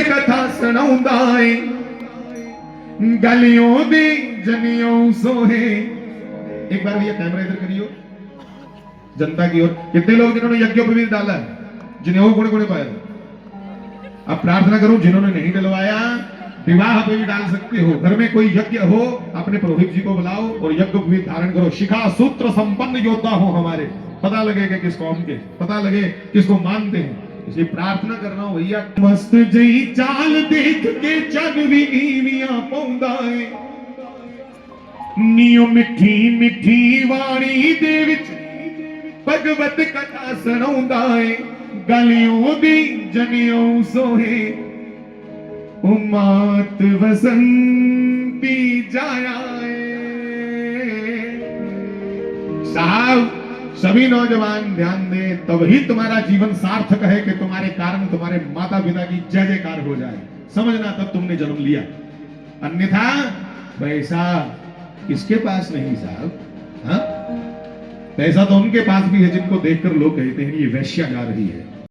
कथा सुनाउंदा है गलियों दी जनियों सोहे। एक बार भैया कैमरा इधर करियो जनता की ओर। कितने लोग जिन्होंने यज्ञोपवीत डाला है, जिन्हें गुणे गुणे पाया। अब प्रार्थना करो जिन्होंने नहीं डलवाया विवाह पे भी डाल सकते हो। घर में कोई यज्ञ हो अपने पुरोहित जी को बुलाओ और यज्ञोपवीत धारण करो। शिखा सूत्र संपन्न योद्धा हो हमारे, पता लगेगा किस कौम के, पता लगे किसको मानते हैं। इसलिए प्रार्थना कर रहा हूं भैया। मस्त जई चाल देख के जग भी नीवियां पौंदा है, नीओ मिठी मिठी वाणी दे विच भगवत कथा सुनाउंदा है गलियों दी जनियों सोहे। उमात वसंती जाया साहब। सभी नौजवान ध्यान दे, तभी तुम्हारा जीवन सार्थक है कि तुम्हारे कारण तुम्हारे माता पिता की जय जयकार हो जाए। समझना तब तुमने जन्म लिया, अन्यथा पैसा किसके पास नहीं साहब। हाँ, पैसा तो उनके पास भी है जिनको देखकर लोग कहते हैं ये वैश्या जा रही है।